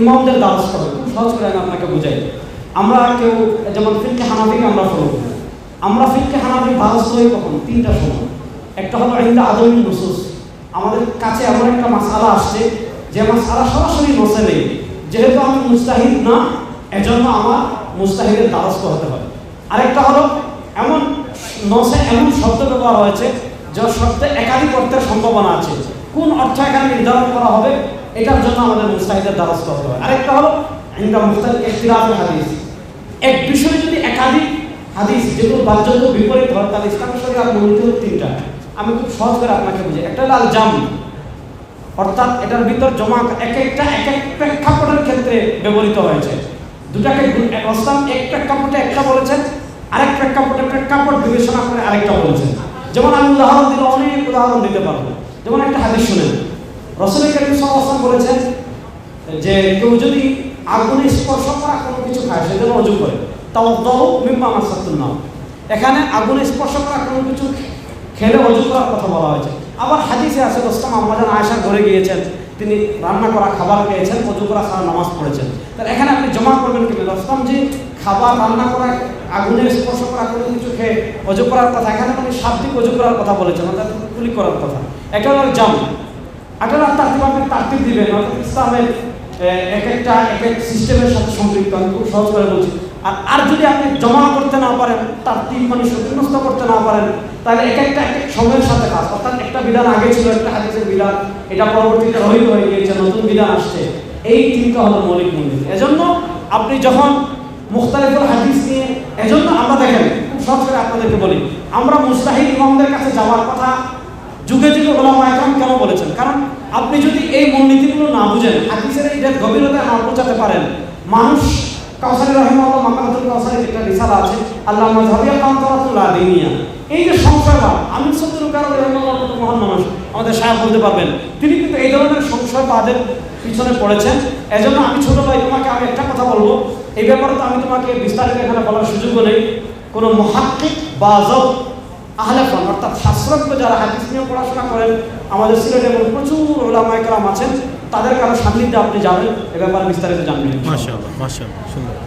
ইমামদের দ্বারস্থ হবে। খুব সহজ করে আমি আপনাকে বুঝাই। আমরা কেউ যেমন ফিকহে হানাফিকে আমরা ফলো করি, আমরা ফিকহে হানাফির দ্বারস্থ হই কখন? তিনটা সময়। একটা হলো ইনদা আদমিন নুসুস, আমাদের কাছে এমন একটা মাসআলা আসছে যে মাসআলা সরাসরি নসে নেই, যেহেতু আমি মুস্তাহিদ না এজন্য আমার মুস্তাহিদের দ্বারস্থ হতে হবে। আরেকটা হলো এমন নসে এমন শব্দ ব্যবহার হয়েছে যে শব্দে একাধিক অর্থের সম্ভাবনা আছে, কোন অর্থ এখানে নির্ধারণ করা হবে এটার জন্য আমাদের মুস্তাহিদের দ্বারস্থ হতে হবে। আরেকটা হলো ইনদা মুখতালিফ ইখতিলাফুল হাদিস, এক বিষয়ে যদি একাধিক হাদিস যেগুলো বাহ্যত বিপরীত হয় তাহলে ইসলামের শরীয়ত মূলত তিনটা। আমি খুব সহজ করে আপনাকে বুঝি। একটা হলো আল জাম, অর্থাৎ এটার ভিতর জমা এক একটা এক এক প্রেক্ষাপটের ক্ষেত্রে ব্যবহৃত হয়েছে। দুটাকে ইসলাম এক প্রেক্ষাপটে একটা বলেছেন, আরেক প্রেক্ষাপটে প্রেক্ষাপট বিবেচনা করে আরেকটা বলেছেন। যেমন আমি উদাহরণ দিলে অনেক উদাহরণ দিতে পারবো। যেমন একটা হাদিস শুনেন, রাসূল কারীম সাল্লাল্লাহু আলাইহি ওয়াসাল্লাম বলেছেন যে কেউ যদি আগুনে স্পর্শ করা কোনো কিছু খায় সেজন্য ওযু করে, তাওয়াদ্দাউ মিম্মা মাসাতুন নার। এখানে আগুনে স্পর্শ করা কোনো কিছু খেলে ওযু করার কথা বলা হয়েছে। আবার হাদিসে আছে রাসূল আম্মাজান আয়েশা ঘরে গিয়েছেন, তিনি রান্না করা খাবার খেয়েছেন, ওযু করা ছাড়া নামাজ পড়েছেন। তাহলে এখানে আপনি জমা করবেন কি? রাসূল যে খাবার রান্না করা আগুনে স্পর্শ করা কোনো কিছু খেয়ে ওযু করার কথা, এখানে মানে শাব্দিক ওযু করার কথা বলেছেন, অর্থাৎ কুলি করার কথা। এটা হলো জাম। আঠারো তারতিব দিবেন, অর্থাৎ ইসলামের এক একটা এক এক সিস্টেমের সাথে সম্পৃক্ত। আমি খুব সহজ করে বলছি। আর যদি আপনি জমা করতে না পারেন, তারতিব মানে সুবিন্যস্ত করতে না পারেন, তাহলে এক একটা এক এক সময়ের সাথে কাজ, অর্থাৎ একটা বিধান আগে ছিল একটা হাদিসের বিধান, এটা পরবর্তীতে রহিত হয়ে গিয়েছে, নতুন বিধান আসছে। এই তিনটা হলো মৌলিক মূলনীতি। এজন্য আপনি যখন মুখতালিফুল হাদিস নিয়ে, এজন্য আমরা দেখেন খুব সহজ করে আপনাদেরকে বলি, আমরা মুজতাহিদ ইমামদের কাছে যাওয়ার কথা যুগে যুগে ওলামা একরাম কেন বলেছেন? কারণ আপনি যদি এই মূলনীতিগুলো না বুঝেন, হাদিসের এই গভীরতা না বোঝাতে পারেন, মানুষ কাউসারি রাহিমাহুল্লাহ মাকামাতুল কাউসারি যেটা রিসালা আছে, আল্লাহ মাযহাবিয়া কান্তারাতুল আদিনিয়া, এই যে সংশয়বাদ, আমির সদরুল কারণ রাহিমাহুল্লাহ মতো মহান মানুষ আমাদের সাহেব বলতে পারবেন, তিনি কিন্তু এই ধরনের সংশয়বাদের পিছনে পড়েছেন। এজন্য আমি ছোট ভাই তোমাকে আমি একটা কথা বলবো, এই ব্যাপারে তো আমি তোমাকে বিস্তারিত এখানে বলার সুযোগও নেই। কোনো মুহাক্কিক বা আহলে ফান অর্থাৎ শাস্ত্রজ্ঞ যারা হাদিস নিয়ে পড়াশোনা করেন আমাদের সিলেটে এবং প্রচুর উলামা একরাম আছেন, তাদের কারো সান্নিধ্যে আপনি যাবেন, এ ব্যাপারে বিস্তারিত জানবেন। মাশাআল্লাহ, মাশাআল্লাহ, সুন্দর।